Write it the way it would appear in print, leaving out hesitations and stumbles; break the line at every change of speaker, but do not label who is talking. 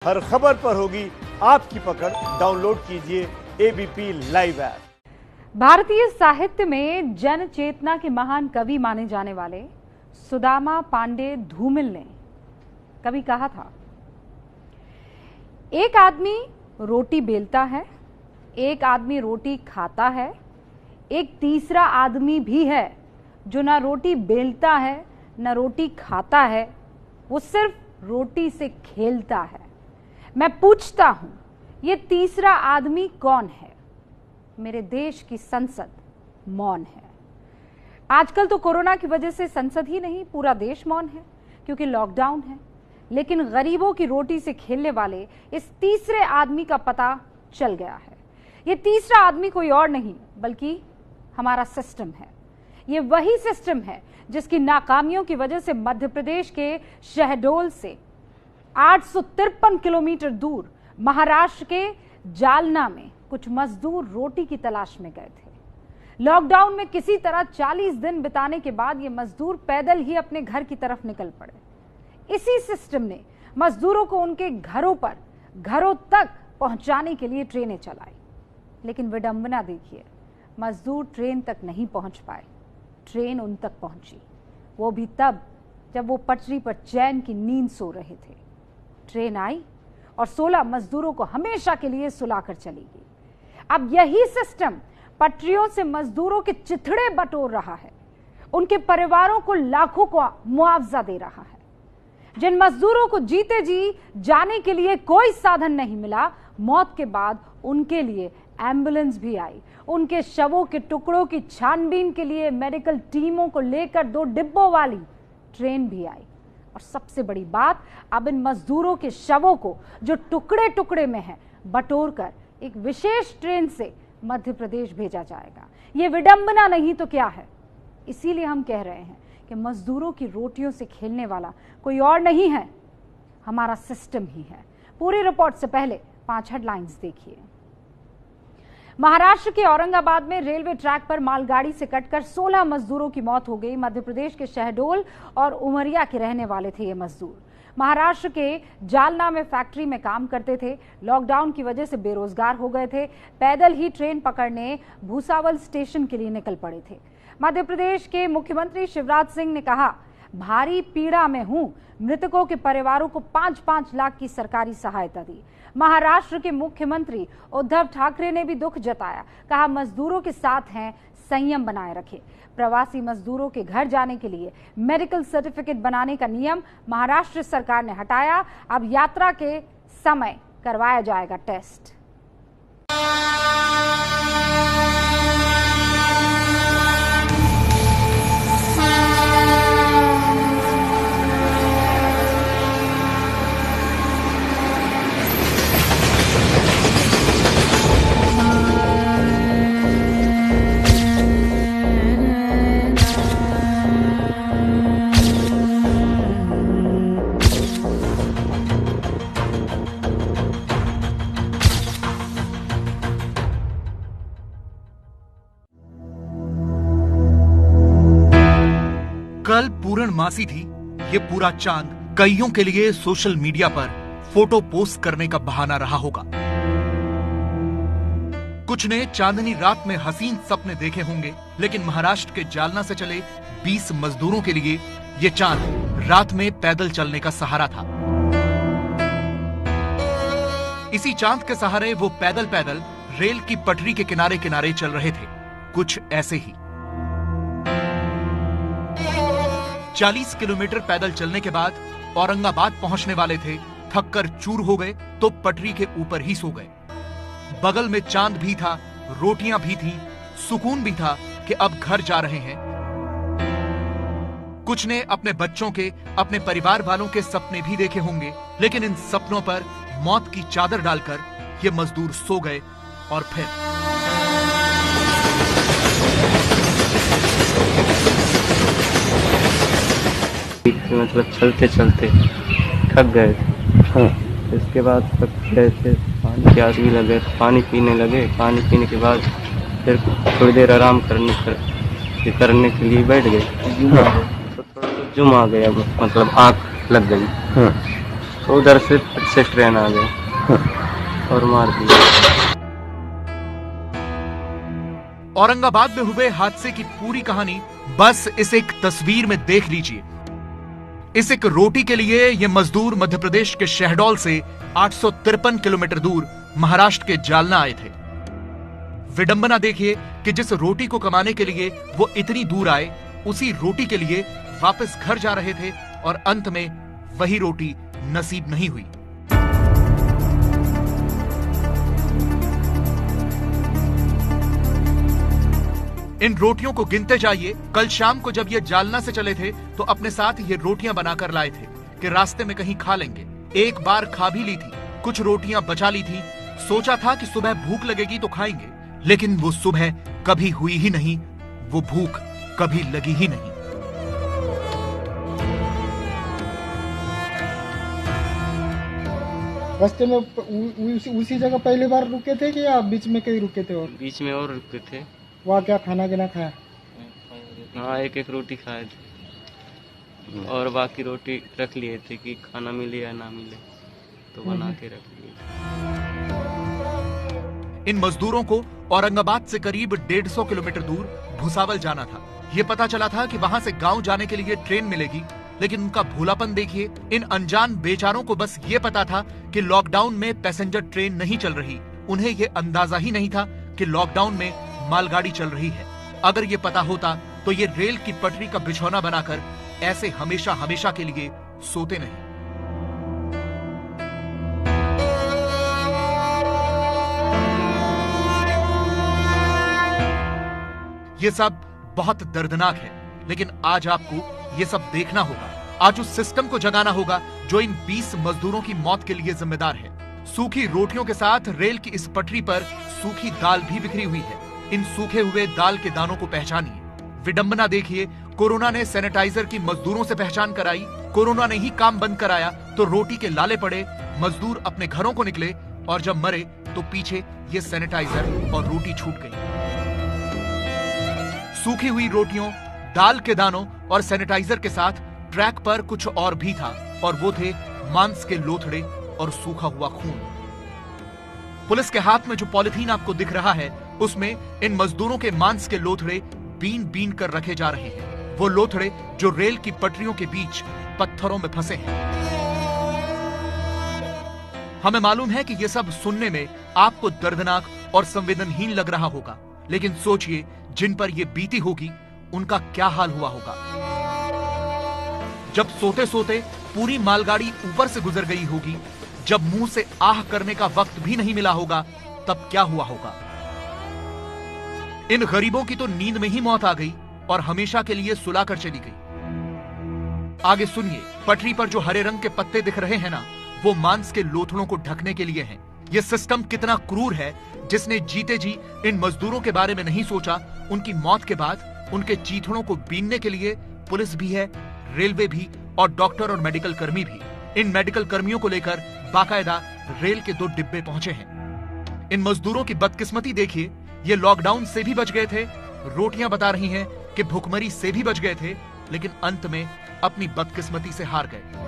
हर खबर पर होगी आपकी पकड़। डाउनलोड कीजिए एबीपी लाइव ऐप।
भारतीय साहित्य में जन चेतना के महान कवि माने जाने वाले सुदामा पांडे धूमिल ने कभी कहा था, एक आदमी रोटी बेलता है, एक आदमी रोटी खाता है, एक तीसरा आदमी भी है जो ना रोटी बेलता है ना रोटी खाता है, वो सिर्फ रोटी से खेलता है। मैं पूछता हूं, ये तीसरा आदमी कौन है? मेरे देश की संसद मौन है। आजकल तो कोरोना की वजह से संसद ही नहीं, पूरा देश मौन है क्योंकि लॉकडाउन है। लेकिन गरीबों की रोटी से खेलने वाले इस तीसरे आदमी का पता चल गया है। ये तीसरा आदमी कोई और नहीं बल्कि हमारा सिस्टम है। ये वही सिस्टम है जिसकी नाकामियों की वजह से मध्य प्रदेश के शहडोल से 853 किलोमीटर दूर महाराष्ट्र के जालना में कुछ मजदूर रोटी की तलाश में गए थे। लॉकडाउन में किसी तरह 40 दिन बिताने के बाद ये मजदूर पैदल ही अपने घर की तरफ निकल पड़े। इसी सिस्टम ने मजदूरों को उनके घरों तक पहुंचाने के लिए ट्रेनें चलाई। लेकिन विडंबना देखिए, मजदूर ट्रेन तक नहीं पहुंच पाए। ट्रेन उन तक पहुंची, वो भी तब जब वो पटरी पर चैन की नींद सो रहे थे। ट्रेन आई और 16 मजदूरों को हमेशा के लिए सुलाकर चली गई। अब यही सिस्टम पटरियों से मजदूरों के चिथड़े बटोर रहा है, उनके परिवारों को लाखों का मुआवजा दे रहा है। जिन मजदूरों को जीते जी जाने के लिए कोई साधन नहीं मिला, मौत के बाद उनके लिए एम्बुलेंस भी आई। उनके शवों के टुकड़ों की छानबीन के लिए मेडिकल टीमों को लेकर 2 डिब्बों वाली ट्रेन भी आई। और सबसे बड़ी बात, अब इन मजदूरों के शवों को जो टुकड़े टुकड़े में हैं, बटोर कर एक विशेष ट्रेन से मध्य प्रदेश भेजा जाएगा। ये विडंबना नहीं तो क्या है? इसीलिए हम कह रहे हैं कि मजदूरों की रोटियों से खेलने वाला कोई और नहीं है, हमारा सिस्टम ही है। पूरी रिपोर्ट से पहले 5 हेडलाइंस देखिए। महाराष्ट्र के औरंगाबाद में रेलवे ट्रैक पर मालगाड़ी से कटकर 16 मजदूरों की मौत हो गई। मध्य प्रदेश के शहडोल और उमरिया के रहने वाले थे ये मजदूर। महाराष्ट्र के जालना में फैक्ट्री में काम करते थे। लॉकडाउन की वजह से बेरोजगार हो गए थे। पैदल ही ट्रेन पकड़ने भूसावल स्टेशन के लिए निकल पड़े थे। मध्य प्रदेश के मुख्यमंत्री शिवराज सिंह ने कहा, भारी पीड़ा में हूं। मृतकों के परिवारों को 5-5 लाख की सरकारी सहायता दी। महाराष्ट्र के मुख्यमंत्री उद्धव ठाकरे ने भी दुख जताया, कहा मजदूरों के साथ हैं, संयम बनाए रखे। प्रवासी मजदूरों के घर जाने के लिए मेडिकल सर्टिफिकेट बनाने का नियम महाराष्ट्र सरकार ने हटाया। अब यात्रा के समय करवाया जाएगा टेस्ट।
कल पूर्णमासी थी। ये पूरा चांद कईयों के लिए सोशल मीडिया पर फोटो पोस्ट करने का बहाना रहा होगा। कुछ ने चांदनी रात में हसीन सपने देखे होंगे, लेकिन महाराष्ट्र के जालना से चले 20 मजदूरों के लिए ये चांद रात में पैदल चलने का सहारा था। इसी चांद के सहारे वो पैदल पैदल रेल की पटरी के किनारे किनारे चल रहे थे, कुछ ऐसे ही। 40 किलोमीटर पैदल चलने के बाद औरंगाबाद पहुंचने वाले थे। थककर चूर हो गए तो पटरी के ऊपर ही सो गए। बगल में चांद भी था, रोटियां भी थी, सुकून भी था कि अब घर जा रहे हैं। कुछ ने अपने बच्चों के, अपने परिवार वालों के सपने भी देखे होंगे, लेकिन इन सपनों पर मौत की चादर डालकर ये मजदूर सो गए। और फिर
मतलब चलते चलते थक गए। हाँ। इसके बाद जैसे पानी प्यास भी लगे, पानी पीने लगे। पानी पीने के बाद फिर थोड़ी देर आराम करने के लिए बैठ गए। हाँ। तो थोड़ा जुम आ गया, मतलब आँख लग गई। हाँ। तो उधर से 25 ट्रेन आ गए और मार दिया।
औरंगाबाद में हुए हादसे की पूरी कहानी बस इस एक तस्वीर में देख लीजिए। इस एक रोटी के लिए ये मजदूर मध्य प्रदेश के शहडोल से 853 किलोमीटर दूर महाराष्ट्र के जालना आए थे। विडंबना देखिए कि जिस रोटी को कमाने के लिए वो इतनी दूर आए, उसी रोटी के लिए वापस घर जा रहे थे और अंत में वही रोटी नसीब नहीं हुई। इन रोटियों को गिनते जाइए। कल शाम को जब ये जालना से चले थे तो अपने साथ ये रोटियां बनाकर लाए थे कि रास्ते में कहीं खा लेंगे। एक बार खा भी ली थी, कुछ रोटियां बचा ली थी। सोचा था कि सुबह भूख लगेगी तो खाएंगे, लेकिन वो सुबह कभी हुई ही नहीं, वो भूख कभी लगी ही नहीं।
रास्ते में उसी जगह पहली बार रुके थे कि या बीच में कहीं रुके थे? और
बीच में और रुके थे।
वहाँ क्या खाना गिना खाया?
हाँ, एक रोटी खाए थे और बाकी रोटी रख लिए थे कि खाना मिले या ना मिले, तो बना के रख लिए।
इन मजदूरों को औरंगाबाद से करीब 150 किलोमीटर दूर भुसावल जाना था। ये पता चला था कि वहां से गांव जाने के लिए ट्रेन मिलेगी, लेकिन उनका भोलापन देखिए। इन अनजान बेचारों को बस ये पता था कि लॉकडाउन में पैसेंजर ट्रेन नहीं चल रही। उन्हें ये अंदाजा ही नहीं था कि लॉकडाउन में मालगाड़ी चल रही है। अगर ये पता होता तो ये रेल की पटरी का बिछौना बनाकर ऐसे हमेशा हमेशा के लिए सोते नहीं। ये सब बहुत दर्दनाक है, लेकिन आज आपको ये सब देखना होगा। आज उस सिस्टम को जगाना होगा जो इन 20 मजदूरों की मौत के लिए जिम्मेदार है। सूखी रोटियों के साथ रेल की इस पटरी पर सूखी दाल भी बिखरी हुई है। इन सूखे हुए दाल के दानों को पहचानिए। विडंबना देखिए, कोरोना ने सैनिटाइजर की मजदूरों से पहचान कराई। कोरोना ने ही काम बंद कराया तो रोटी के लाले पड़े, मजदूर अपने घरों को निकले और जब मरे तो पीछे ये सैनिटाइजर और रोटी छूट गई। सूखी हुई रोटियों, दाल के दानों और सैनिटाइजर के साथ ट्रैक पर कुछ और भी था, और वो थे मांस के लोथड़े और सूखा हुआ खून। पुलिस के हाथ में जो पॉलिथीन आपको दिख रहा है, उसमें इन मजदूरों के मांस के लोथड़े बीन बीन कर रखे जा रहे हैं। वो लोथड़े जो रेल की पटरियों के बीच पत्थरों में फंसे हैं। हमें मालूम है कि ये सब सुनने में आपको दर्दनाक और संवेदनहीन लग रहा होगा, लेकिन सोचिए जिन पर यह बीती होगी उनका क्या हाल हुआ होगा। जब सोते सोते पूरी मालगाड़ी ऊपर से गुजर गई होगी, जब मुंह से आह करने का वक्त भी नहीं मिला होगा, तब क्या हुआ होगा। इन गरीबों की तो नींद में ही मौत आ गई और हमेशा के लिए सुलाकर चली गई। आगे सुनिए, पटरी पर जो हरे रंग के पत्ते दिख रहे हैं ना, वो मांस के लोथड़ों को ढकने के लिए हैं। ये सिस्टम कितना क्रूर है, जिसने जीते जी इन मजदूरों के बारे में नहीं सोचा। उनकी मौत के बाद उनके चीथड़ों को बीनने के लिए पुलिस भी है, रेलवे भी और डॉक्टर और मेडिकल कर्मी भी। इन मेडिकल कर्मियों को लेकर बाकायदा रेल के 2 डिब्बे पहुंचे हैं। इन मजदूरों की बदकिस्मती देखिए, ये लॉकडाउन से भी बच गए थे, रोटियां बता रही हैं कि भुखमरी से भी बच गए थे, लेकिन अंत में अपनी बदकिस्मती से हार गए।